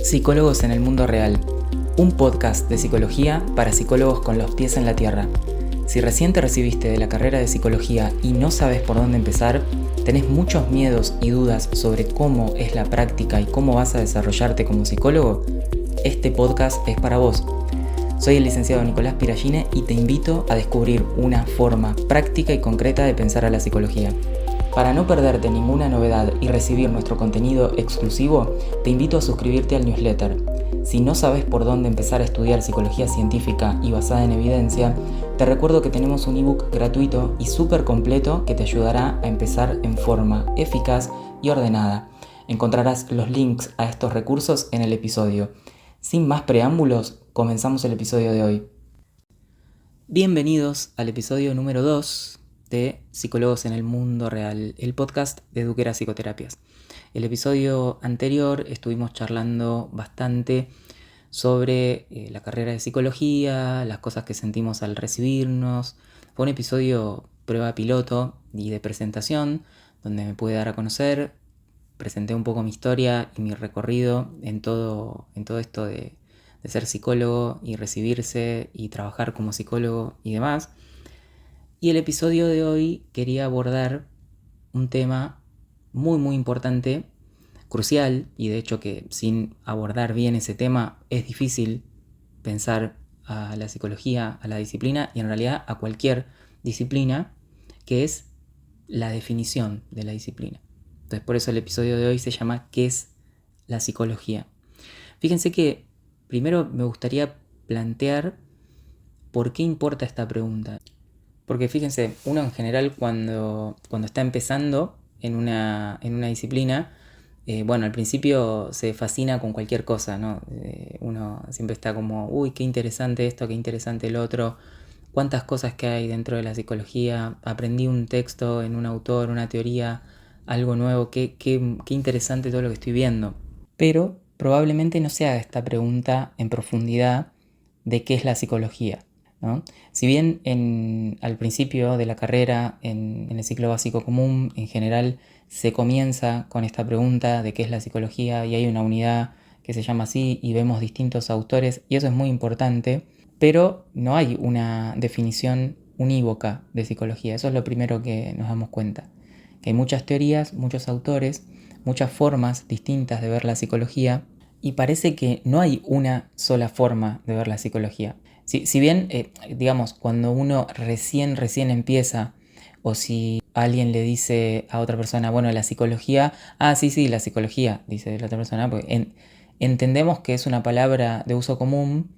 Psicólogos en el mundo real, un podcast de psicología para psicólogos con los pies en la tierra. Si recién te recibiste de la carrera de psicología y no sabes por dónde empezar, tenés muchos miedos y dudas sobre cómo es la práctica y cómo vas a desarrollarte como psicólogo, este podcast es para vos. Soy el licenciado Nicolás Piragine y te invito a descubrir una forma práctica y concreta de pensar a la psicología. Para no perderte ninguna novedad y recibir nuestro contenido exclusivo, te invito a suscribirte al newsletter. Si no sabes por dónde empezar a estudiar psicología científica y basada en evidencia, te recuerdo que tenemos un ebook gratuito y súper completo que te ayudará a empezar en forma eficaz y ordenada. Encontrarás los links a estos recursos en el episodio. Sin más preámbulos, comenzamos el episodio de hoy. Bienvenidos al episodio número 2 de Psicólogos en el Mundo Real, el podcast de Eduquera Psicoterapias. El episodio anterior estuvimos charlando bastante sobre la carrera de psicología, las cosas que sentimos al recibirnos. Fue un episodio prueba piloto y de presentación, donde me pude dar a conocer, presenté un poco mi historia y mi recorrido en todo esto de ser psicólogo y recibirse y trabajar como psicólogo y demás. Y el episodio de hoy quería abordar un tema muy importante, crucial, y de hecho que sin abordar bien ese tema es difícil pensar a la psicología, a la disciplina y en realidad a cualquier disciplina, que es la definición de la disciplina. Entonces por eso el episodio de hoy se llama ¿Qué es la psicología? Fíjense que primero me gustaría plantear por qué importa esta pregunta. Porque fíjense, uno en general cuando está empezando en una disciplina, al principio se fascina con cualquier cosa, ¿no? Uno siempre está como, uy, qué interesante esto, qué interesante el otro, cuántas cosas que hay dentro de la psicología, aprendí un texto en un autor, una teoría, algo nuevo, qué interesante todo lo que estoy viendo. Pero probablemente no se haga esta pregunta en profundidad de qué es la psicología, ¿no? Si bien al principio de la carrera, en el ciclo básico común, en general se comienza con esta pregunta de qué es la psicología y hay una unidad que se llama así y vemos distintos autores y eso es muy importante, pero no hay una definición unívoca de psicología. Eso es lo primero que nos damos cuenta, que hay muchas teorías, muchos autores, muchas formas distintas de ver la psicología y parece que no hay una sola forma de ver la psicología. Si bien, cuando uno recién empieza, o si alguien le dice a otra persona, bueno, la psicología, sí, la psicología, dice la otra persona, porque entendemos que es una palabra de uso común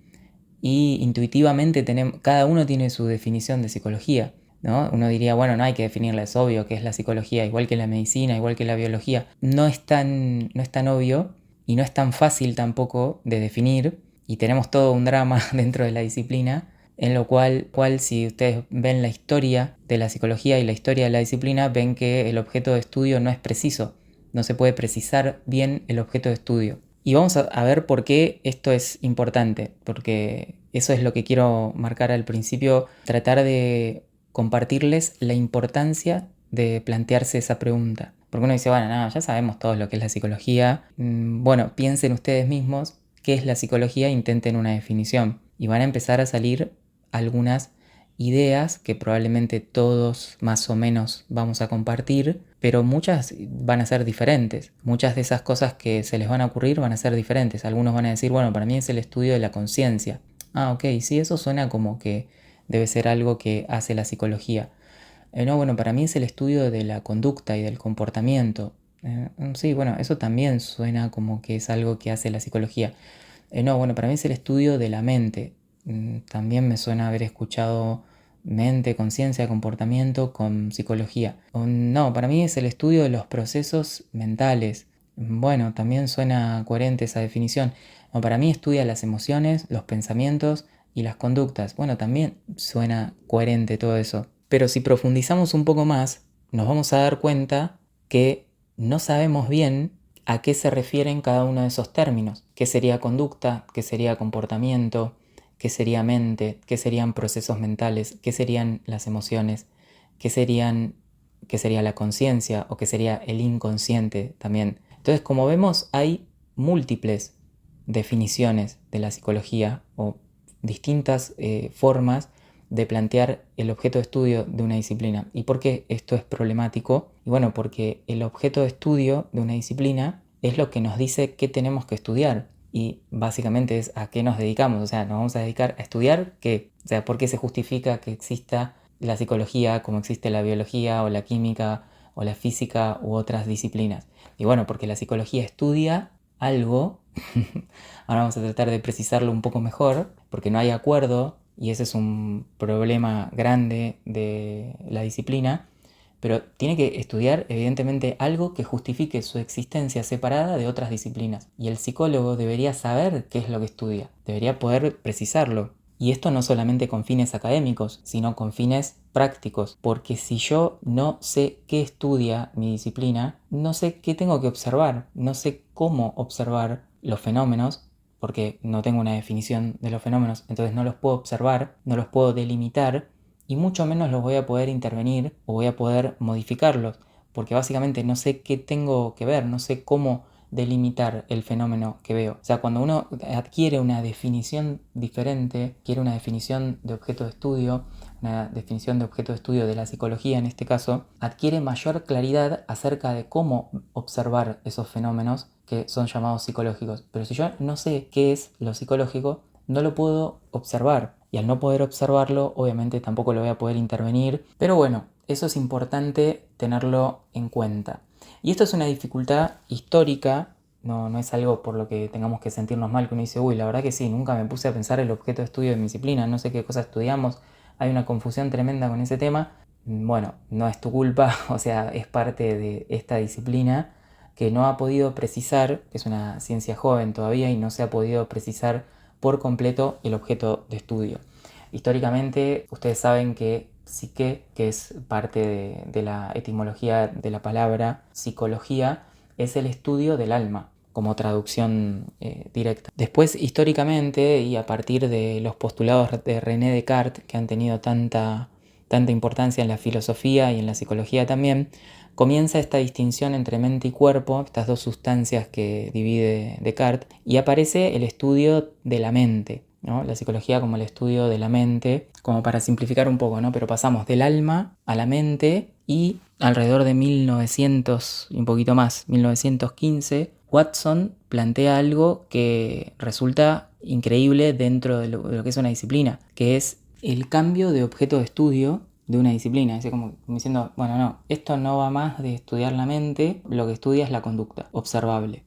y intuitivamente cada uno tiene su definición de psicología, ¿no? Uno diría, bueno, no hay que definirla, es obvio que es la psicología, igual que la medicina, igual que la biología. No es tan obvio y no es tan fácil tampoco de definir. Y tenemos todo un drama dentro de la disciplina, en lo cual si ustedes ven la historia de la psicología y la historia de la disciplina, ven que el objeto de estudio no es preciso, no se puede precisar bien el objeto de estudio. Y vamos a ver por qué esto es importante, porque eso es lo que quiero marcar al principio, tratar de compartirles la importancia de plantearse esa pregunta. Porque uno dice, bueno, no, ya sabemos todos lo que es la psicología. Piensen ustedes mismos qué es la psicología, intenten una definición y van a empezar a salir algunas ideas que probablemente todos más o menos vamos a compartir, pero muchas van a ser diferentes. Muchas de esas cosas que se les van a ocurrir van a ser diferentes. Algunos van a decir, bueno, para mí es el estudio de la conciencia. Ok, sí, eso suena como que debe ser algo que hace la psicología. Para mí es el estudio de la conducta y del comportamiento. Sí, bueno, eso también suena como que es algo que hace la psicología. Para mí es el estudio de la mente. También me suena haber escuchado mente, conciencia, comportamiento con psicología. Para mí es el estudio de los procesos mentales. Bueno, también suena coherente esa definición. Para mí estudia las emociones, los pensamientos y las conductas. Bueno, también suena coherente todo eso. Pero si profundizamos un poco más, nos vamos a dar cuenta que no sabemos bien a qué se refieren cada uno de esos términos. ¿Qué sería conducta? ¿Qué sería comportamiento? ¿Qué sería mente? ¿Qué serían procesos mentales? ¿Qué serían las emociones? ¿Qué sería la conciencia? ¿O qué sería el inconsciente también? Entonces, como vemos, hay múltiples definiciones de la psicología o distintas formas de plantear el objeto de estudio de una disciplina. ¿Y por qué esto es problemático? Y bueno, porque el objeto de estudio de una disciplina es lo que nos dice qué tenemos que estudiar y básicamente es a qué nos dedicamos. O sea, nos vamos a dedicar a estudiar qué. O sea, ¿por qué se justifica que exista la psicología como existe la biología o la química o la física u otras disciplinas? Y bueno, porque la psicología estudia algo, ahora vamos a tratar de precisarlo un poco mejor, porque no hay acuerdo, y ese es un problema grande de la disciplina, pero tiene que estudiar evidentemente algo que justifique su existencia separada de otras disciplinas. Y el psicólogo debería saber qué es lo que estudia, debería poder precisarlo. Y esto no solamente con fines académicos, sino con fines prácticos, porque si yo no sé qué estudia mi disciplina, no sé qué tengo que observar, no sé cómo observar los fenómenos, porque no tengo una definición de los fenómenos, entonces no los puedo observar, no los puedo delimitar, y mucho menos los voy a poder intervenir o voy a poder modificarlos, porque básicamente no sé qué tengo que ver, no sé cómo delimitar el fenómeno que veo. O sea, cuando uno adquiere una definición diferente, quiere una definición de objeto de estudio, una definición de objeto de estudio de la psicología en este caso, adquiere mayor claridad acerca de cómo observar esos fenómenos que son llamados psicológicos. Pero si yo no sé qué es lo psicológico, no lo puedo observar. Y al no poder observarlo, obviamente tampoco lo voy a poder intervenir. Pero bueno, eso es importante tenerlo en cuenta. Y esto es una dificultad histórica, no es algo por lo que tengamos que sentirnos mal, que uno dice, uy, la verdad que sí, nunca me puse a pensar el objeto de estudio de mi disciplina, no sé qué cosa estudiamos, hay una confusión tremenda con ese tema. Bueno, no es tu culpa, o sea, es parte de esta disciplina que no ha podido precisar, que es una ciencia joven todavía y no se ha podido precisar por completo el objeto de estudio. Históricamente, ustedes saben que psique, que es parte de la etimología de la palabra psicología, es el estudio del alma, como traducción directa. Después, históricamente, y a partir de los postulados de René Descartes, que han tenido tanta importancia en la filosofía y en la psicología también, comienza esta distinción entre mente y cuerpo, estas dos sustancias que divide Descartes, y aparece el estudio de la mente, ¿no? La psicología como el estudio de la mente, como para simplificar un poco, ¿no? Pero pasamos del alma a la mente y alrededor de 1900 y un poquito más, 1915, Watson plantea algo que resulta increíble dentro de lo que es una disciplina, que es el cambio de objeto de estudio de una disciplina. Es como diciendo, bueno, no, esto no va más de estudiar la mente, lo que estudia es la conducta observable.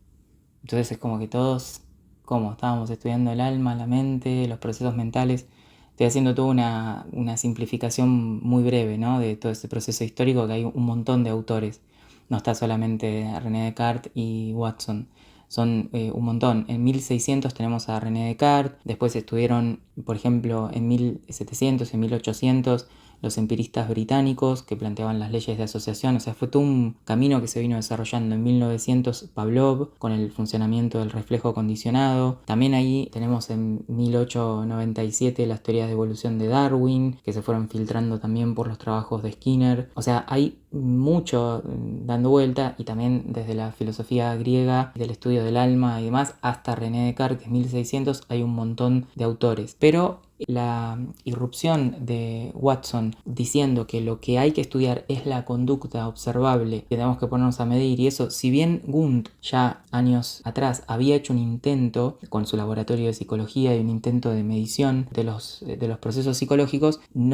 Entonces es como que todos, como estábamos estudiando el alma, la mente, los procesos mentales. Estoy haciendo toda una simplificación muy breve, ¿no? De todo este proceso histórico, que hay un montón de autores. No está solamente René Descartes y Watson. Son un montón. En 1600 tenemos a René Descartes. Después estuvieron, por ejemplo, en 1700, en 1800, los empiristas británicos que planteaban las leyes de asociación. O sea, fue todo un camino que se vino desarrollando. En 1900 Pavlov con el funcionamiento del reflejo condicionado. También ahí tenemos en 1897 las teorías de evolución de Darwin, que se fueron filtrando también por los trabajos de Skinner. O sea, hay mucho dando vuelta, y también desde la filosofía griega, del estudio del alma y demás, hasta René Descartes, que es 1600, hay un montón de autores. Pero la irrupción de Watson diciendo que lo que hay que estudiar es la conducta observable, que tenemos que ponernos a medir, y eso, si bien Wundt ya años atrás había hecho un intento con su laboratorio de psicología y un intento de medición de los procesos psicológicos, el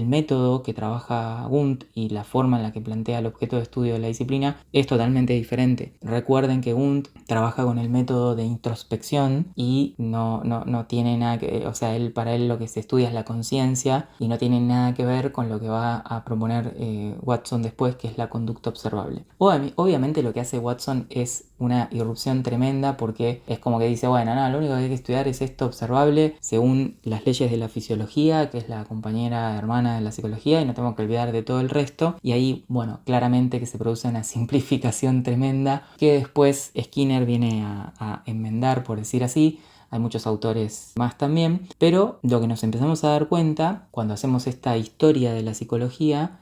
método que trabaja Wundt y la forma en la que plantea el objeto de estudio de la disciplina es totalmente diferente. Recuerden que Wundt trabaja con el método de introspección y no tiene nada que, o sea, para él lo que se estudia es la conciencia y no tiene nada que ver con lo que va a proponer Watson después, que es la conducta observable. Obviamente lo que hace Watson es una irrupción tremenda, porque es como que dice, bueno, no, lo único que hay que estudiar es esto observable según las leyes de la fisiología, que es la compañera hermana de la psicología, y no tenemos que olvidar de todo el resto. Y ahí, bueno, claramente que se produce una simplificación tremenda que después Skinner viene a enmendar, por decir así. Hay muchos autores más también, pero lo que nos empezamos a dar cuenta cuando hacemos esta historia de la psicología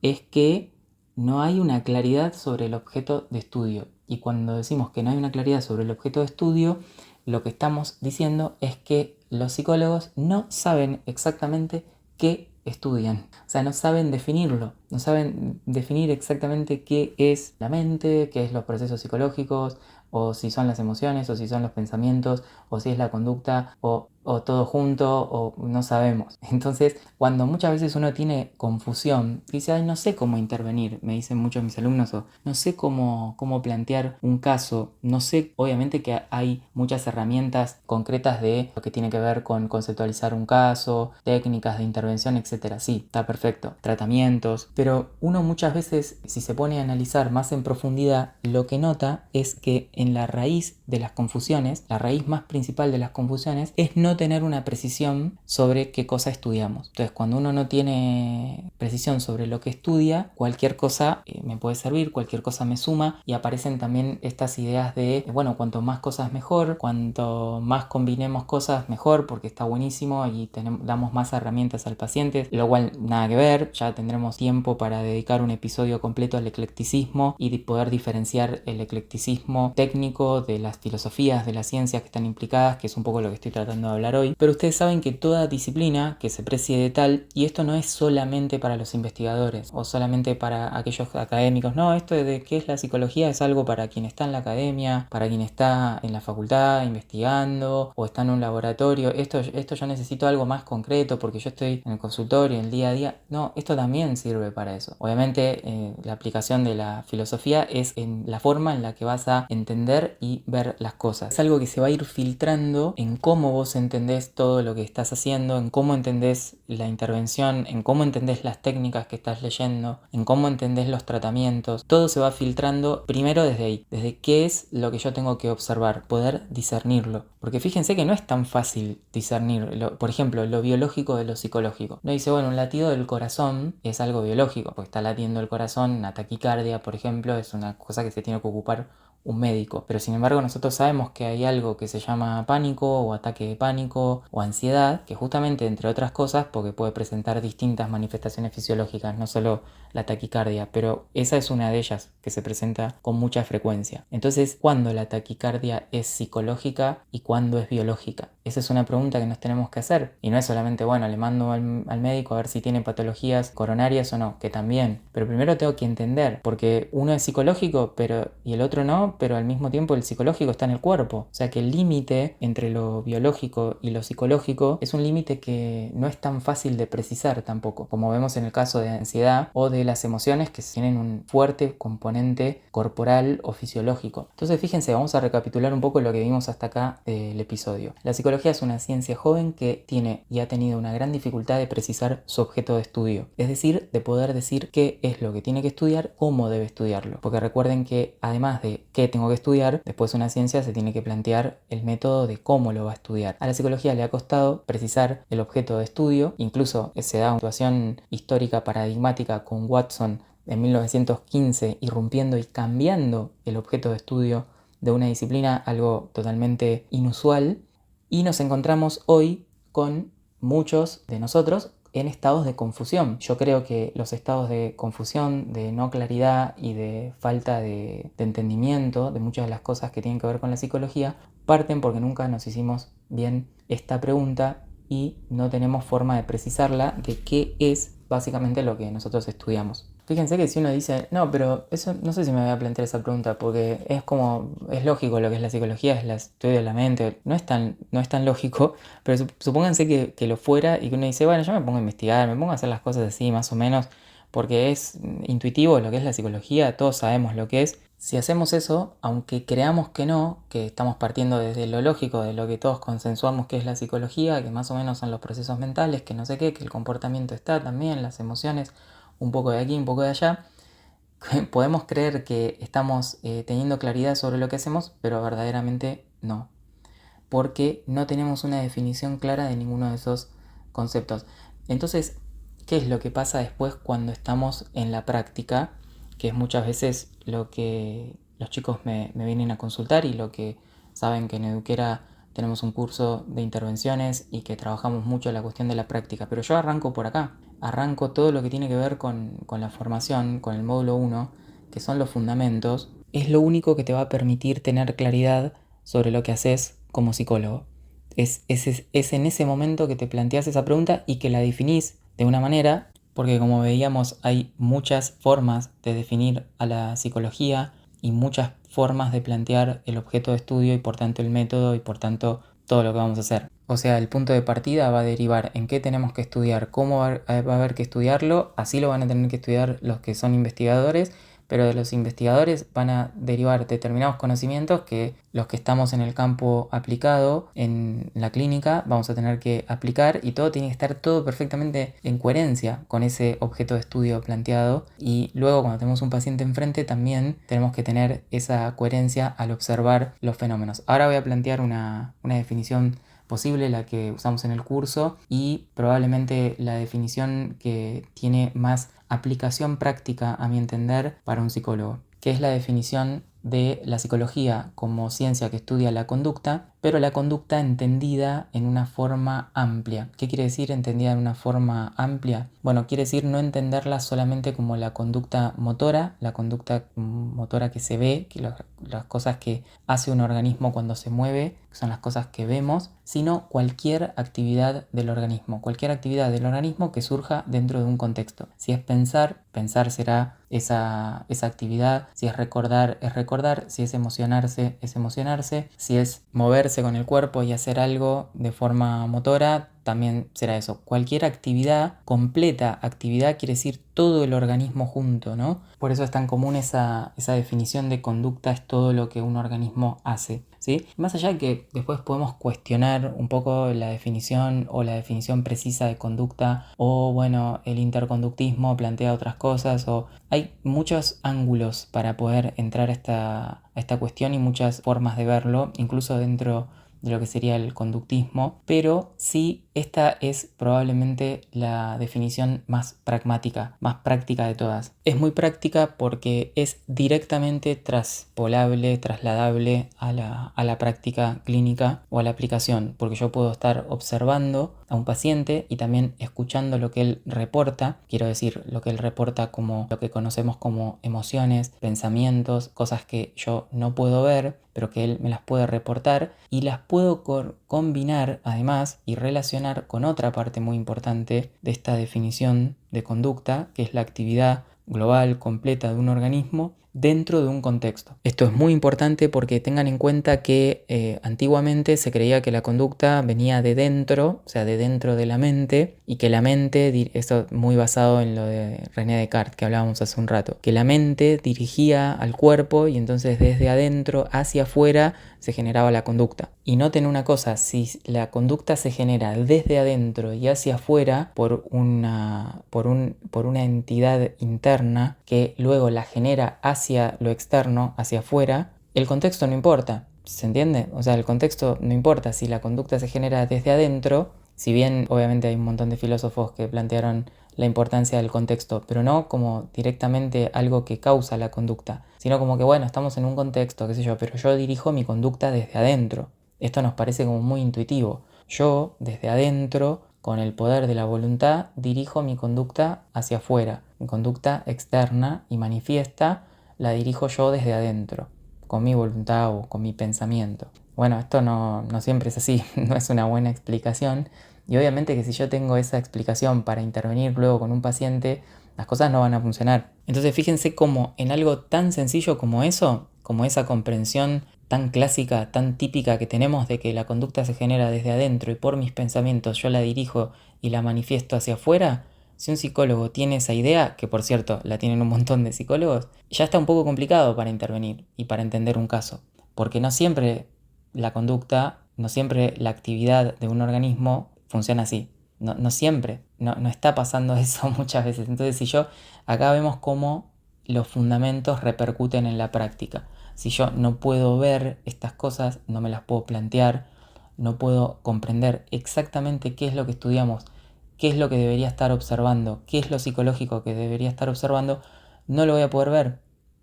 es que no hay una claridad sobre el objeto de estudio. Y cuando decimos que no hay una claridad sobre el objeto de estudio, lo que estamos diciendo es que los psicólogos no saben exactamente qué estudian. O sea, no saben definirlo, no saben definir exactamente qué es la mente, qué es los procesos psicológicos, o si son las emociones, o si son los pensamientos, o si es la conducta, o todo junto, o no sabemos. Entonces, cuando muchas veces uno tiene confusión, dice, ay, no sé cómo intervenir, me dicen muchos mis alumnos, o no sé cómo plantear un caso, no sé, obviamente que hay muchas herramientas concretas de lo que tiene que ver con conceptualizar un caso, técnicas de intervención, etcétera. Sí, está perfecto, tratamientos, pero uno muchas veces, si se pone a analizar más en profundidad, lo que nota es que en la raíz de las confusiones, la raíz más principal de las confusiones es no tener una precisión sobre qué cosa estudiamos. Entonces, cuando uno no tiene precisión sobre lo que estudia, cualquier cosa me puede servir, cualquier cosa me suma, y aparecen también estas ideas de, bueno, cuanto más cosas mejor, cuanto más combinemos cosas mejor, porque está buenísimo y damos más herramientas al paciente, lo cual nada que ver, ya tendremos tiempo para dedicar un episodio completo al eclecticismo y de poder diferenciar el eclecticismo técnico de las filosofías, de las ciencias que están implicadas, que es un poco lo que estoy tratando de hablar hoy. Pero ustedes saben que toda disciplina que se precie de tal, y esto no es solamente para los investigadores o solamente para aquellos académicos, no, esto de qué es la psicología es algo para quien está en la academia, para quien está en la facultad investigando o está en un laboratorio, esto yo necesito algo más concreto porque yo estoy en el consultorio, en el día a día. No, esto también sirve para eso. Obviamente la aplicación de la filosofía es en la forma en la que vas a entender y ver las cosas. Es algo que se va a ir filtrando en cómo vos entendés todo lo que estás haciendo, en cómo entendés la intervención, en cómo entendés las técnicas que estás leyendo, en cómo entendés los tratamientos. Todo se va filtrando primero desde ahí, desde qué es lo que yo tengo que observar, poder discernirlo. Porque fíjense que no es tan fácil discernir, por ejemplo, lo biológico de lo psicológico. No dice, bueno, un latido del corazón es algo biológico, porque está latiendo el corazón, una taquicardia, por ejemplo, es una cosa que se tiene que ocupar un médico. Pero sin embargo nosotros sabemos que hay algo que se llama pánico o ataque de pánico o ansiedad, que justamente entre otras cosas, porque puede presentar distintas manifestaciones fisiológicas, no solo la taquicardia, pero esa es una de ellas que se presenta con mucha frecuencia. Entonces, ¿cuándo la taquicardia es psicológica y cuándo es biológica? Esa es una pregunta que nos tenemos que hacer. Y no es solamente, bueno, le mando al médico a ver si tiene patologías coronarias o no, que también. Pero primero tengo que entender, porque uno es psicológico y el otro no, pero al mismo tiempo el psicológico está en el cuerpo. O sea que el límite entre lo biológico y lo psicológico es un límite que no es tan fácil de precisar tampoco, como vemos en el caso de ansiedad o de las emociones que tienen un fuerte componente corporal o fisiológico. Entonces fíjense, vamos a recapitular un poco lo que vimos hasta acá del episodio. La psicología es una ciencia joven que tiene y ha tenido una gran dificultad de precisar su objeto de estudio, es decir, de poder decir qué es lo que tiene que estudiar, cómo debe estudiarlo, porque recuerden que además de qué tengo que estudiar, después una ciencia se tiene que plantear el método de cómo lo va a estudiar. A la psicología le ha costado precisar el objeto de estudio, incluso se da una situación histórica paradigmática con Watson en 1915 irrumpiendo y cambiando el objeto de estudio de una disciplina, algo totalmente inusual, y nos encontramos hoy con muchos de nosotros en estados de confusión. Yo creo que los estados de confusión, de no claridad y de falta de entendimiento de muchas de las cosas que tienen que ver con la psicología parten porque nunca nos hicimos bien esta pregunta y no tenemos forma de precisarla de qué es básicamente lo que nosotros estudiamos. Fíjense que si uno dice, no, pero eso no sé si me voy a plantear esa pregunta, porque es lógico lo que es la psicología, es el estudio de la mente, no es tan lógico, pero supónganse que lo fuera y que uno dice, bueno, yo me pongo a investigar, me pongo a hacer las cosas así, más o menos, porque es intuitivo lo que es la psicología, todos sabemos lo que es. Si hacemos eso, aunque creamos que no, que estamos partiendo desde lo lógico, de lo que todos consensuamos que es la psicología, que más o menos son los procesos mentales, que no sé qué, que el comportamiento está también, las emociones, un poco de aquí, un poco de allá, podemos creer que estamos teniendo claridad sobre lo que hacemos, pero verdaderamente no, porque no tenemos una definición clara de ninguno de esos conceptos. Entonces, ¿qué es lo que pasa después cuando estamos en la práctica? Que es muchas veces lo que los chicos me vienen a consultar y lo que saben que en Eduquera tenemos un curso de intervenciones y que trabajamos mucho la cuestión de la práctica. Pero yo arranco por acá. arranco todo lo que tiene que ver con la formación, con el módulo 1, que son los fundamentos, es lo único que te va a permitir tener claridad sobre lo que haces como psicólogo. Es en ese momento que te planteas esa pregunta y que la definís de una manera, porque como veíamos hay muchas formas de definir a la psicología y muchas formas de plantear el objeto de estudio y por tanto el método y por tanto todo lo que vamos a hacer. O sea, el punto de partida va a derivar en qué tenemos que estudiar, cómo va a haber que estudiarlo, así lo van a tener que estudiar los que son investigadores, pero de los investigadores van a derivar determinados conocimientos que los que estamos en el campo aplicado, en la clínica, vamos a tener que aplicar y todo tiene que estar todo perfectamente en coherencia con ese objeto de estudio planteado y luego cuando tenemos un paciente enfrente también tenemos que tener esa coherencia al observar los fenómenos. Ahora voy a plantear una definición posible, la que usamos en el curso y probablemente la definición que tiene más aplicación práctica a mi entender para un psicólogo, que es la definición de la psicología como ciencia que estudia la conducta, pero la conducta entendida en una forma amplia. ¿Qué quiere decir entendida en una forma amplia? Bueno, quiere decir no entenderla solamente como la conducta motora que se ve, que las cosas que hace un organismo cuando se mueve, que son las cosas que vemos, sino cualquier actividad del organismo que surja dentro de un contexto. Si es pensar será esa actividad, si es recordar, si es emocionarse, si es moverse con el cuerpo y hacer algo de forma motora, también será eso. Cualquier actividad, completa actividad, quiere decir todo el organismo junto, ¿no? Por eso es tan común esa definición de conducta, es todo lo que un organismo hace, ¿sí? Más allá de que después podemos cuestionar un poco la definición o la definición precisa de conducta, o bueno, el interconductismo plantea otras cosas, o hay muchos ángulos para poder entrar a esta cuestión y muchas formas de verlo, incluso dentro de lo que sería el conductismo, pero sí esta es probablemente la definición más pragmática, más práctica de todas. Es muy práctica porque es directamente trasladable a la práctica clínica o a la aplicación, porque yo puedo estar observando a un paciente y también escuchando lo que él reporta, quiero decir, lo que él reporta como lo que conocemos como emociones, pensamientos, cosas que yo no puedo ver, pero que él me las puede reportar y las puedo combinar además y relacionar con otra parte muy importante de esta definición de conducta, que es la actividad global completa de un organismo dentro de un contexto. Esto es muy importante porque tengan en cuenta que antiguamente se creía que la conducta venía de dentro, o sea, de dentro de la mente, y que la mente, esto muy basado en lo de René Descartes que hablábamos hace un rato, que la mente dirigía al cuerpo y entonces desde adentro hacia afuera se generaba la conducta. Y noten una cosa, si la conducta se genera desde adentro y hacia afuera por una entidad interna que luego la genera hacia lo externo, hacia afuera, el contexto no importa. ¿Se entiende? O sea, el contexto no importa. Si la conducta se genera desde adentro, si bien obviamente hay un montón de filósofos que plantearon la importancia del contexto, pero no como directamente algo que causa la conducta, sino como que bueno, estamos en un contexto, qué sé yo, pero yo dirijo mi conducta desde adentro. Esto nos parece como muy intuitivo. Yo, desde adentro, con el poder de la voluntad, dirijo mi conducta hacia afuera. Mi conducta externa y manifiesta la dirijo yo desde adentro, con mi voluntad o con mi pensamiento. Bueno, esto no siempre es así, no es una buena explicación. Y obviamente que si yo tengo esa explicación para intervenir luego con un paciente, las cosas no van a funcionar. Entonces fíjense cómo en algo tan sencillo como eso, como esa comprensión tan clásica, tan típica que tenemos de que la conducta se genera desde adentro y por mis pensamientos yo la dirijo y la manifiesto hacia afuera, si un psicólogo tiene esa idea, que por cierto la tienen un montón de psicólogos, ya está un poco complicado para intervenir y para entender un caso, porque no siempre la conducta, no siempre la actividad de un organismo funciona así. No siempre, no está pasando eso muchas veces. Entonces acá vemos cómo los fundamentos repercuten en la práctica. Si yo no puedo ver estas cosas, no me las puedo plantear, no puedo comprender exactamente qué es lo que estudiamos, qué es lo que debería estar observando, qué es lo psicológico que debería estar observando, no lo voy a poder ver,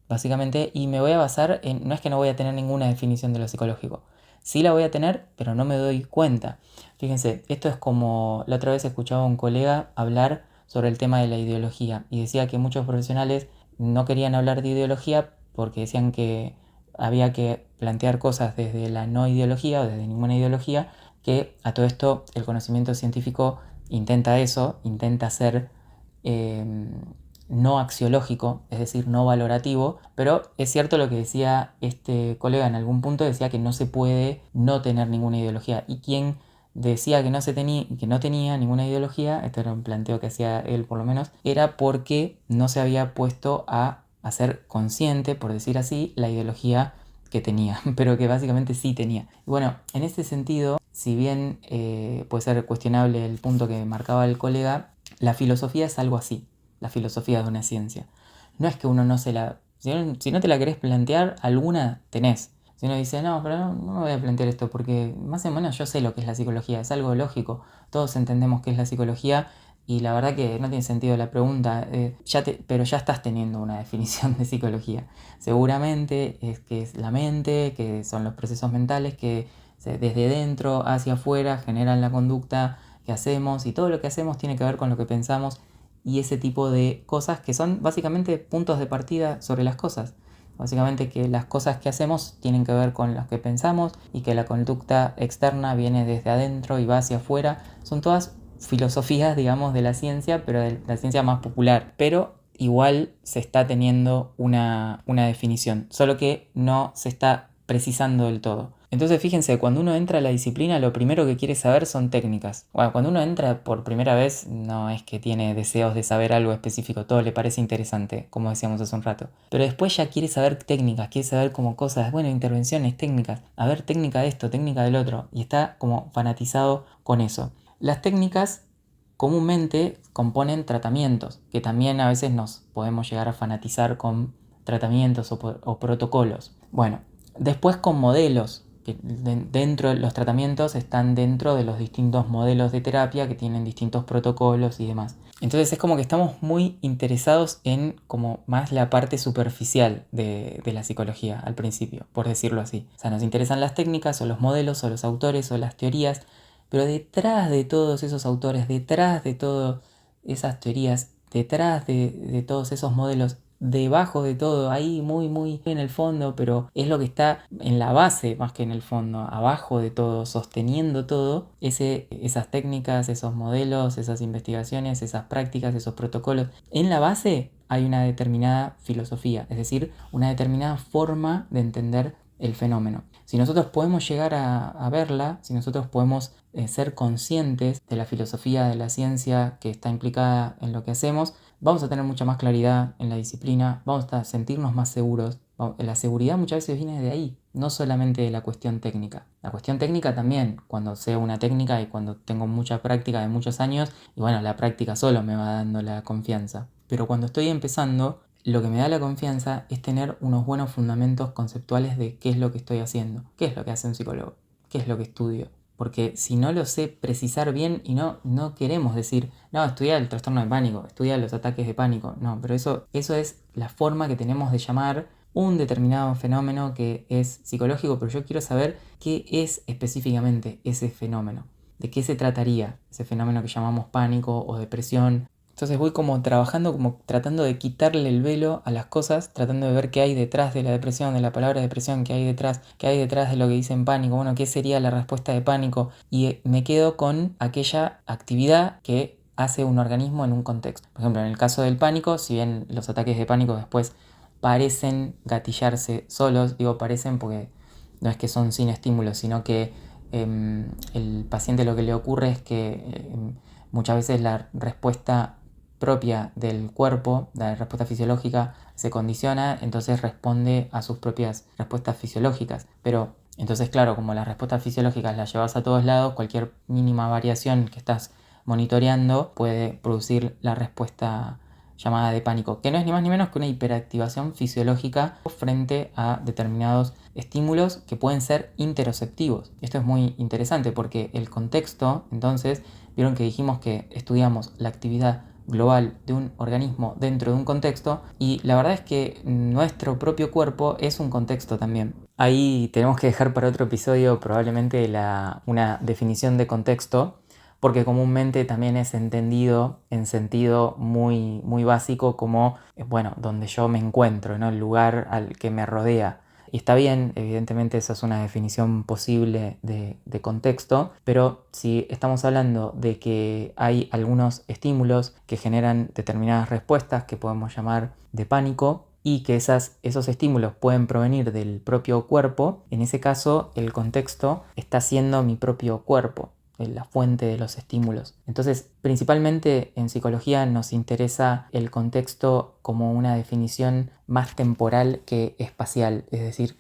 básicamente, y me voy a basar en, no es que no voy a tener ninguna definición de lo psicológico, sí la voy a tener, pero no me doy cuenta. Fíjense, esto es como, la otra vez escuchaba a un colega hablar sobre el tema de la ideología y decía que muchos profesionales no querían hablar de ideología porque decían que había que plantear cosas desde la no ideología o desde ninguna ideología, que a todo esto el conocimiento científico intenta eso, intenta ser no axiológico, es decir, no valorativo, pero es cierto lo que decía este colega en algún punto, decía que no se puede no tener ninguna ideología, y quien decía que no tenía ninguna ideología, este era un planteo que hacía él por lo menos, era porque no se había puesto a hacer consciente, por decir así, la ideología que tenía, pero que básicamente sí tenía. Y bueno, en este sentido, si bien puede ser cuestionable el punto que marcaba el colega, la filosofía es algo así, la filosofía de una ciencia. No es que uno no se la... Si no te la querés plantear, alguna tenés. Si uno dice, no, pero no me voy a plantear esto porque más o menos yo sé lo que es la psicología, es algo lógico. Todos entendemos qué es la psicología y la verdad que no tiene sentido la pregunta, pero ya estás teniendo una definición de psicología. Seguramente es que es la mente, que son los procesos mentales que desde dentro hacia afuera generan la conducta que hacemos y todo lo que hacemos tiene que ver con lo que pensamos y ese tipo de cosas que son básicamente puntos de partida sobre las cosas. Básicamente que las cosas que hacemos tienen que ver con las que pensamos y que la conducta externa viene desde adentro y va hacia afuera. Son todas filosofías, digamos, de la ciencia, pero de la ciencia más popular. Pero igual se está teniendo una definición, solo que no se está precisando del todo. Entonces fíjense, cuando uno entra a la disciplina lo primero que quiere saber son técnicas. Bueno, cuando uno entra por primera vez no es que tiene deseos de saber algo específico, todo le parece interesante, como decíamos hace un rato. Pero después ya quiere saber técnicas, quiere saber como cosas, bueno, intervenciones técnicas, a ver técnica de esto, técnica del otro, y está como fanatizado con eso. Las técnicas comúnmente componen tratamientos, que también a veces nos podemos llegar a fanatizar con tratamientos o protocolos. Bueno, después con modelos, que dentro de los tratamientos están dentro de los distintos modelos de terapia que tienen distintos protocolos y demás. Entonces es como que estamos muy interesados en como más la parte superficial de la psicología al principio, por decirlo así. O sea, nos interesan las técnicas o los modelos o los autores o las teorías, pero detrás de todos esos autores, detrás de todas esas teorías, detrás de todos esos modelos, debajo de todo, ahí muy en el fondo, pero es lo que está en la base más que en el fondo, abajo de todo, sosteniendo todo, esas técnicas, esos modelos, esas investigaciones, esas prácticas, esos protocolos. En la base hay una determinada filosofía, es decir, una determinada forma de entender el fenómeno. Si nosotros podemos llegar a verla, si nosotros podemos ser conscientes de la filosofía de la ciencia que está implicada en lo que hacemos, vamos a tener mucha más claridad en la disciplina, vamos a sentirnos más seguros. La seguridad muchas veces viene de ahí, no solamente de la cuestión técnica. La cuestión técnica también, cuando sé una técnica y cuando tengo mucha práctica de muchos años, y bueno, la práctica solo me va dando la confianza. Pero cuando estoy empezando, lo que me da la confianza es tener unos buenos fundamentos conceptuales de qué es lo que estoy haciendo, qué es lo que hace un psicólogo, qué es lo que estudio. Porque si no lo sé precisar bien y no queremos decir, no, estudia el trastorno de pánico, estudia los ataques de pánico. No, pero eso es la forma que tenemos de llamar un determinado fenómeno que es psicológico, pero yo quiero saber qué es específicamente ese fenómeno, de qué se trataría ese fenómeno que llamamos pánico o depresión. Entonces voy como trabajando, como tratando de quitarle el velo a las cosas, tratando de ver qué hay detrás de la depresión, de la palabra depresión, qué hay detrás de lo que dicen pánico, bueno, qué sería la respuesta de pánico, y me quedo con aquella actividad que hace un organismo en un contexto. Por ejemplo, en el caso del pánico, si bien los ataques de pánico después parecen gatillarse solos, digo parecen porque no es que son sin estímulos, sino que el paciente lo que le ocurre es que muchas veces la respuesta propia del cuerpo, la respuesta fisiológica, se condiciona, entonces responde a sus propias respuestas fisiológicas. Pero entonces, claro, como las respuestas fisiológicas las llevas a todos lados, cualquier mínima variación que estás monitoreando puede producir la respuesta llamada de pánico, que no es ni más ni menos que una hiperactivación fisiológica frente a determinados estímulos que pueden ser interoceptivos. Esto es muy interesante porque el contexto, entonces, vieron que dijimos que estudiamos la actividad global de un organismo dentro de un contexto, y la verdad es que nuestro propio cuerpo es un contexto también. Ahí tenemos que dejar para otro episodio probablemente una definición de contexto, porque comúnmente también es entendido en sentido muy, muy básico como, bueno, donde yo me encuentro, ¿no? El lugar al que me rodea. Y está bien, evidentemente esa es una definición posible de contexto, pero si estamos hablando de que hay algunos estímulos que generan determinadas respuestas que podemos llamar de pánico, y que esos estímulos pueden provenir del propio cuerpo, en ese caso el contexto está siendo mi propio cuerpo, la fuente de los estímulos. Entonces, principalmente en psicología nos interesa el contexto como una definición más temporal que espacial, es decir,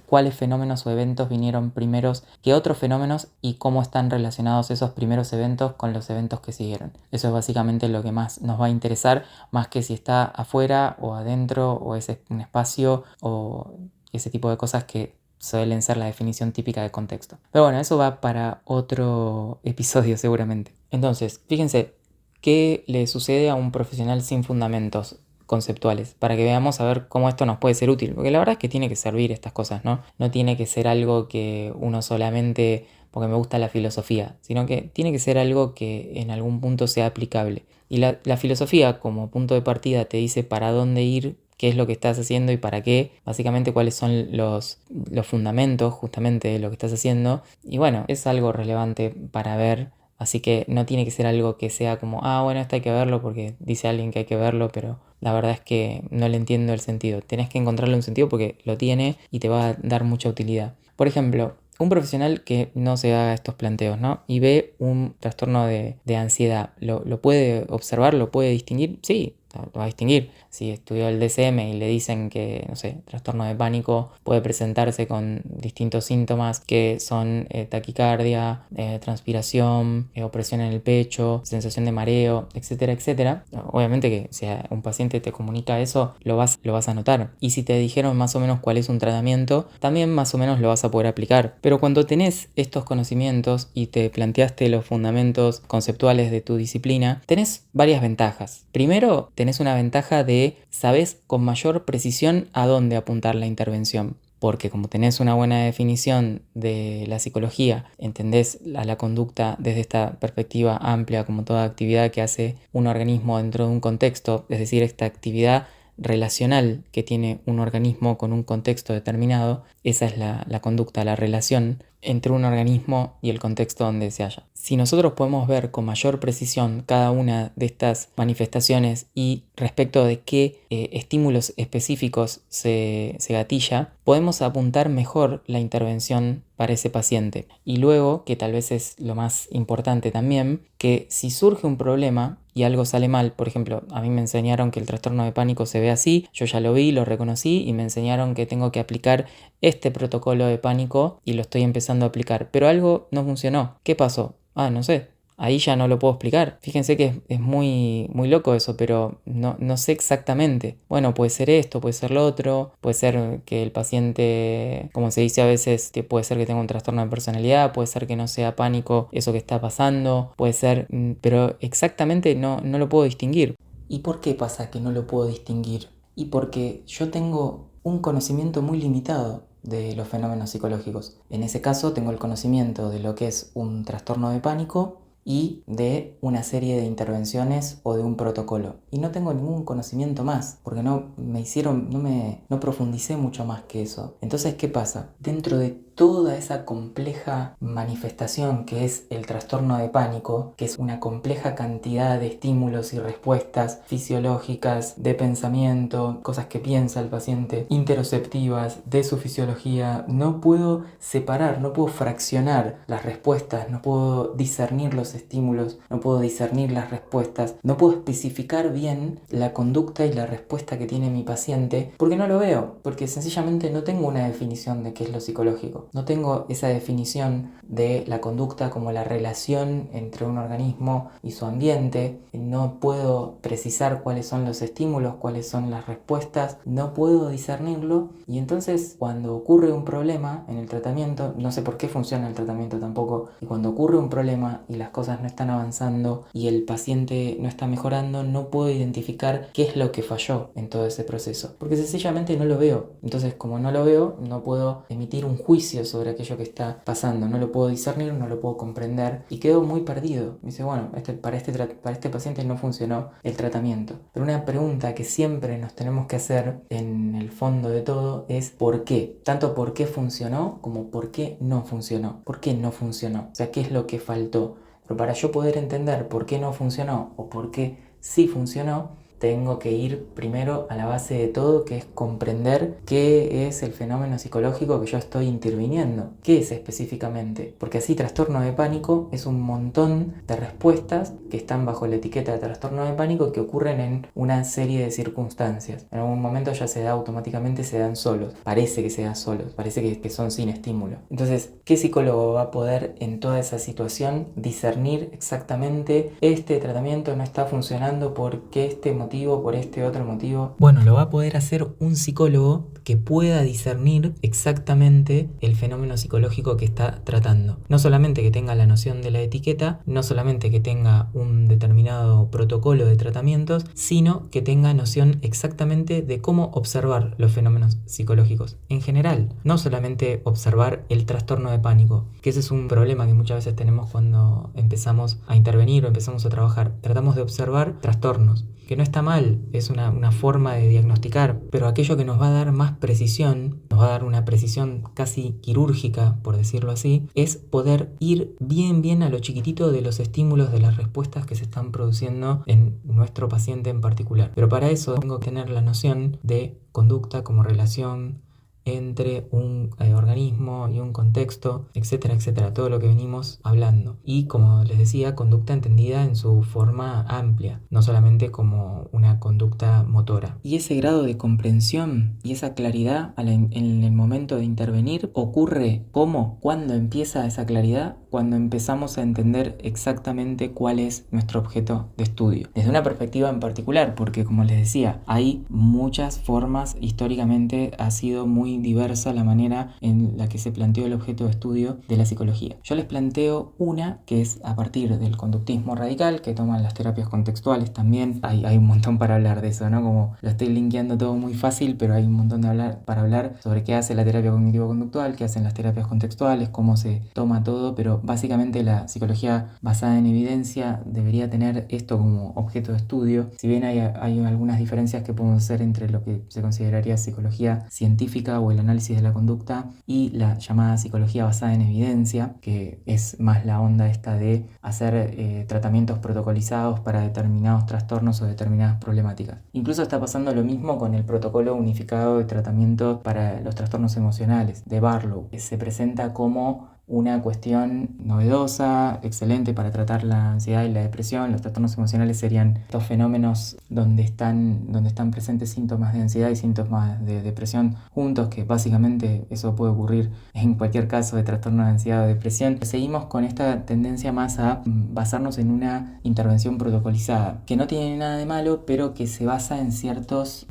cuáles fenómenos o eventos vinieron primeros que otros fenómenos y cómo están relacionados esos primeros eventos con los eventos que siguieron. Eso es básicamente lo que más nos va a interesar, más que si está afuera o adentro o es un espacio o ese tipo de cosas que suelen ser la definición típica de contexto. Pero bueno, eso va para otro episodio seguramente. Entonces, fíjense, ¿qué le sucede a un profesional sin fundamentos conceptuales? Para que veamos a ver cómo esto nos puede ser útil. Porque la verdad es que tiene que servir estas cosas, ¿no? No tiene que ser algo que uno solamente porque me gusta la filosofía, sino que tiene que ser algo que en algún punto sea aplicable. Y la filosofía como punto de partida te dice para dónde ir, qué es lo que estás haciendo y para qué, básicamente cuáles son los fundamentos justamente de lo que estás haciendo. Y bueno, es algo relevante para ver, así que no tiene que ser algo que sea como, bueno, esto hay que verlo porque dice alguien que hay que verlo, pero la verdad es que no le entiendo el sentido. Tenés que encontrarle un sentido porque lo tiene y te va a dar mucha utilidad. Por ejemplo, un profesional que no se haga estos planteos, ¿no? Y ve un trastorno de ansiedad, ¿lo puede observar? ¿Lo puede distinguir? Sí, lo va a distinguir. Si estudió el DSM y le dicen que, no sé, trastorno de pánico puede presentarse con distintos síntomas que son taquicardia, transpiración, opresión en el pecho, sensación de mareo, etcétera, etcétera. Obviamente que si un paciente te comunica eso, lo vas a notar. Y si te dijeron más o menos cuál es un tratamiento, también más o menos lo vas a poder aplicar. Pero cuando tenés estos conocimientos y te planteaste los fundamentos conceptuales de tu disciplina, tenés varias ventajas. Primero, tenés una ventaja de sabés con mayor precisión a dónde apuntar la intervención. Porque como tenés una buena definición de la psicología, entendés a la conducta desde esta perspectiva amplia como toda actividad que hace un organismo dentro de un contexto, es decir, esta actividad relacional que tiene un organismo con un contexto determinado, esa es la conducta, la relación entre un organismo y el contexto donde se halla. Si nosotros podemos ver con mayor precisión cada una de estas manifestaciones y respecto de qué estímulos específicos se gatilla, podemos apuntar mejor la intervención para ese paciente. Y luego, que tal vez es lo más importante también, que si surge un problema y algo sale mal, por ejemplo, a mí me enseñaron que el trastorno de pánico se ve así, yo ya lo vi, lo reconocí y me enseñaron que tengo que aplicar este protocolo de pánico y lo estoy empezando a aplicar, pero algo no funcionó. ¿Qué pasó? No sé. Ahí ya no lo puedo explicar. Fíjense que es muy, muy loco eso, pero no sé exactamente. Bueno, puede ser esto, puede ser lo otro, puede ser que el paciente, como se dice a veces, puede ser que tenga un trastorno de personalidad, puede ser que no sea pánico eso que está pasando, puede ser, pero exactamente no lo puedo distinguir. ¿Y por qué pasa que no lo puedo distinguir? Y porque yo tengo un conocimiento muy limitado de los fenómenos psicológicos. En ese caso tengo el conocimiento de lo que es un trastorno de pánico y de una serie de intervenciones o de un protocolo. Y no tengo ningún conocimiento más, porque no profundicé mucho más que eso. Entonces, ¿qué pasa? Dentro de toda esa compleja manifestación que es el trastorno de pánico, que es una compleja cantidad de estímulos y respuestas fisiológicas, de pensamiento, cosas que piensa el paciente, interoceptivas, de su fisiología, no puedo separar, no puedo fraccionar las respuestas, no puedo discernir los estímulos, no puedo discernir las respuestas, no puedo especificar bien la conducta y la respuesta que tiene mi paciente, porque no lo veo, porque sencillamente no tengo una definición de qué es lo psicológico. No tengo esa definición de la conducta como la relación entre un organismo y su ambiente. No puedo precisar cuáles son los estímulos, cuáles son las respuestas. No puedo discernirlo. Y entonces cuando ocurre un problema en el tratamiento, no sé por qué funciona el tratamiento tampoco, y cuando ocurre un problema y las cosas no están avanzando y el paciente no está mejorando, no puedo identificar qué es lo que falló en todo ese proceso. Porque sencillamente no lo veo. Entonces como no lo veo, no puedo emitir un juicio juicio sobre aquello que está pasando, no lo puedo discernir, no lo puedo comprender y quedo muy perdido. Me dice, bueno, para este paciente no funcionó el tratamiento. Pero una pregunta que siempre nos tenemos que hacer en el fondo de todo es ¿por qué? Tanto por qué funcionó como por qué no funcionó. ¿Por qué no funcionó? O sea, ¿qué es lo que faltó? Pero para yo poder entender por qué no funcionó o por qué sí funcionó, tengo que ir primero a la base de todo, que es comprender qué es el fenómeno psicológico que yo estoy interviniendo. ¿Qué es específicamente? Porque así trastorno de pánico es un montón de respuestas que están bajo la etiqueta de trastorno de pánico que ocurren en una serie de circunstancias. En algún momento ya se da automáticamente, se dan solos. Parece que se dan solos, parece que son sin estímulo. Entonces, ¿qué psicólogo va a poder en toda esa situación discernir exactamente este tratamiento no está funcionando porque este motivo, por este otro motivo? Bueno, lo va a poder hacer un psicólogo que pueda discernir exactamente el fenómeno psicológico que está tratando. No solamente que tenga la noción de la etiqueta, no solamente que tenga un determinado protocolo de tratamientos, sino que tenga noción exactamente de cómo observar los fenómenos psicológicos en general, no solamente observar el trastorno de pánico, que ese es un problema que muchas veces tenemos cuando empezamos a intervenir o empezamos a trabajar. Tratamos de observar trastornos, que no está mal, es una forma de diagnosticar, pero aquello que nos va a dar más precisión, nos va a dar una precisión casi quirúrgica, por decirlo así, es poder ir bien a lo chiquitito de los estímulos, de las respuestas que se están produciendo en nuestro paciente en particular. Pero para eso tengo que tener la noción de conducta como relación entre un organismo y un contexto, etcétera, etcétera, todo lo que venimos hablando. Y como les decía, conducta entendida en su forma amplia, no solamente como una conducta motora. Y ese grado de comprensión y esa claridad en el momento de intervenir ocurre ¿cómo? ¿Cuándo empieza esa claridad? Cuando empezamos a entender exactamente cuál es nuestro objeto de estudio. Desde una perspectiva en particular, porque como les decía, hay muchas formas, históricamente ha sido muy diversa la manera en la que se planteó el objeto de estudio de la psicología. Yo les planteo una que es a partir del conductismo radical, que toman las terapias contextuales también. Hay un montón para hablar de eso, ¿no? Como lo estoy linkeando todo muy fácil, pero hay un montón para hablar sobre qué hace la terapia cognitivo-conductual, qué hacen las terapias contextuales, cómo se toma todo, pero básicamente la psicología basada en evidencia debería tener esto como objeto de estudio. Si bien hay algunas diferencias que podemos hacer entre lo que se consideraría psicología científica o el análisis de la conducta y la llamada psicología basada en evidencia, que es más la onda esta de hacer tratamientos protocolizados para determinados trastornos o determinadas problemáticas. Incluso está pasando lo mismo con el protocolo unificado de tratamiento para los trastornos emocionales de Barlow, que se presenta como una cuestión novedosa, excelente para tratar la ansiedad y la depresión. Los trastornos emocionales serían estos fenómenos donde están presentes síntomas de ansiedad y síntomas de depresión juntos, que básicamente eso puede ocurrir en cualquier caso de trastorno de ansiedad o depresión. Seguimos con esta tendencia más a basarnos en una intervención protocolizada, que no tiene nada de malo, pero que se basa en ciertas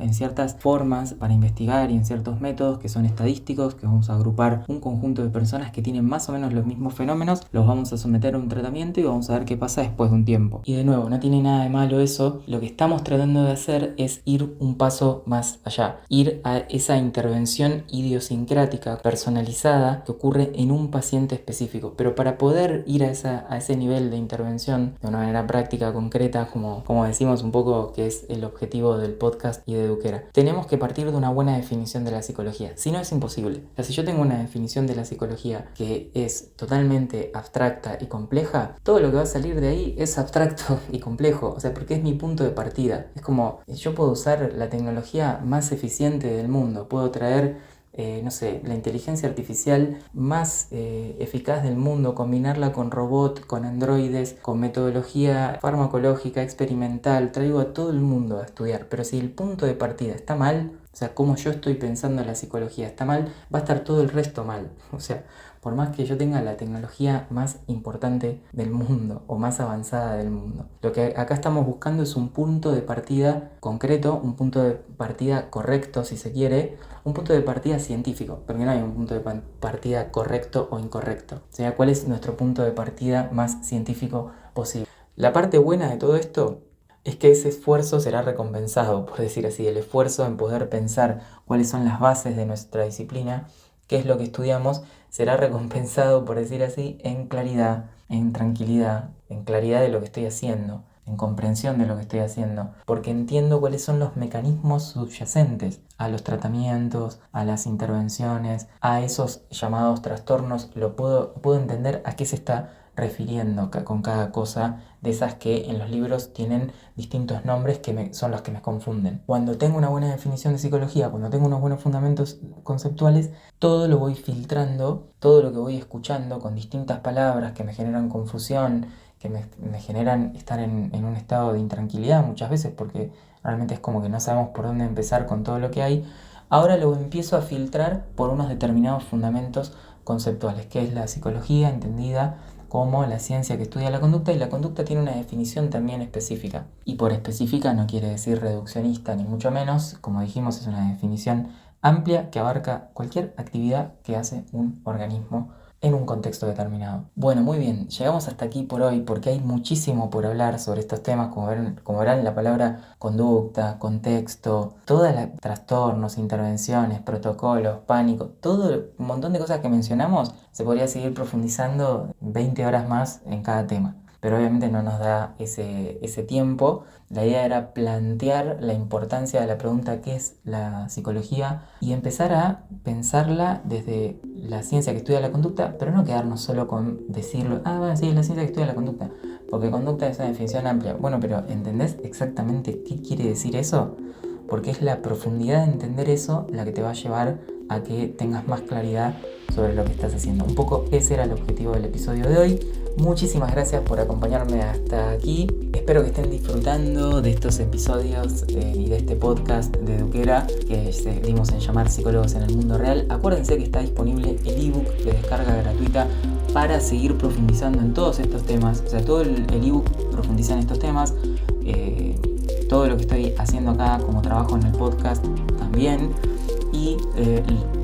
formas para investigar y en ciertos métodos que son estadísticos, que vamos a agrupar un conjunto de personas que tienen más o menos los mismos fenómenos, los vamos a someter a un tratamiento y vamos a ver qué pasa después de un tiempo. Y de nuevo, no tiene nada de malo eso. Lo que estamos tratando de hacer es ir un paso más allá, ir a esa intervención idiosincrática, personalizada, que ocurre en un paciente específico. Pero para poder ir a ese nivel de intervención de una manera práctica, concreta, como decimos un poco que es el objetivo del podcast y de Eduquera, tenemos que partir de una buena definición de la psicología. Si no, es imposible. O sea, si yo tengo una definición de la psicología que es totalmente abstracta y compleja, todo lo que va a salir de ahí es abstracto y complejo, o sea, porque es mi punto de partida. Es como, yo puedo usar la tecnología más eficiente del mundo, puedo traer la inteligencia artificial más eficaz del mundo, combinarla con robots, con androides, con metodología farmacológica, experimental, traigo a todo el mundo a estudiar, pero si el punto de partida está mal, o sea, como yo estoy pensando en la psicología está mal, va a estar todo el resto mal. O sea, por más que yo tenga la tecnología más importante del mundo o más avanzada del mundo, lo que acá estamos buscando es un punto de partida concreto, un punto de partida correcto si se quiere, un punto de partida científico, porque no hay un punto de partida correcto o incorrecto. O sea, ¿cuál es nuestro punto de partida más científico posible? La parte buena de todo esto es que ese esfuerzo será recompensado, por decir así, el esfuerzo en poder pensar cuáles son las bases de nuestra disciplina qué es lo que estudiamos, será recompensado, por decir así, en claridad, en tranquilidad, en claridad de lo que estoy haciendo, en comprensión de lo que estoy haciendo, porque entiendo cuáles son los mecanismos subyacentes a los tratamientos, a las intervenciones, a esos llamados trastornos. Puedo entender a qué se está refiriendo con cada cosa de esas que en los libros tienen distintos nombres que son los que me confunden. Cuando tengo una buena definición de psicología, cuando tengo unos buenos fundamentos conceptuales, todo lo voy filtrando, todo lo que voy escuchando con distintas palabras que me generan confusión, que me generan estar en un estado de intranquilidad muchas veces, porque realmente es como que no sabemos por dónde empezar con todo lo que hay. Ahora lo empiezo a filtrar por unos determinados fundamentos conceptuales, que es la psicología entendida como la ciencia que estudia la conducta, y la conducta tiene una definición también específica. Y por específica no quiere decir reduccionista, ni mucho menos. Como dijimos, es una definición amplia que abarca cualquier actividad que hace un organismo en un contexto determinado. Bueno, muy bien, llegamos hasta aquí por hoy porque hay muchísimo por hablar sobre estos temas. Como verán, la palabra conducta, contexto, todos los trastornos, intervenciones, protocolos, pánico, todo un montón de cosas que mencionamos, se podría seguir profundizando 20 horas más en cada tema. Pero obviamente no nos da ese tiempo. La idea era plantear la importancia de la pregunta ¿qué es la psicología? Y empezar a pensarla desde la ciencia que estudia la conducta, pero no quedarnos solo con decirlo, bueno, sí, es la ciencia que estudia la conducta, porque conducta es una definición amplia. Bueno, pero ¿entendés exactamente qué quiere decir eso? Porque es la profundidad de entender eso la que te va a llevar a que tengas más claridad sobre lo que estás haciendo. Un poco ese era el objetivo del episodio de hoy. Muchísimas gracias por acompañarme hasta aquí. Espero que estén disfrutando de estos episodios y de este podcast de Eduquera que dimos en llamar Psicólogos en el Mundo Real. Acuérdense que está disponible el ebook de descarga gratuita para seguir profundizando en todos estos temas. O sea, todo el ebook profundiza en estos temas. Todo lo que estoy haciendo acá como trabajo en el podcast también. Y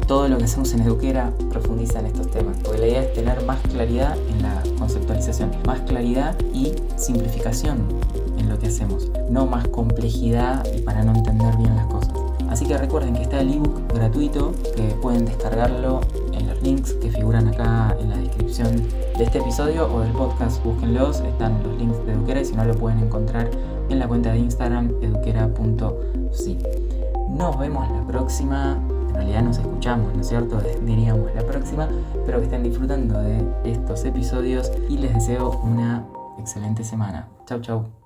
todo lo que hacemos en Eduquera profundiza en estos temas, porque la idea es tener más claridad en la conceptualización, más claridad y simplificación en lo que hacemos, no más complejidad y para no entender bien las cosas. Así que recuerden que está el ebook gratuito, que pueden descargarlo en los links que figuran acá en la descripción de este episodio o del podcast, búsquenlos, están los links de Eduquera y si no lo pueden encontrar en la cuenta de Instagram eduquera.psi. Nos vemos la próxima. En realidad nos escuchamos, ¿no es cierto? Diríamos la próxima. Espero que estén disfrutando de estos episodios y les deseo una excelente semana. Chau, chau.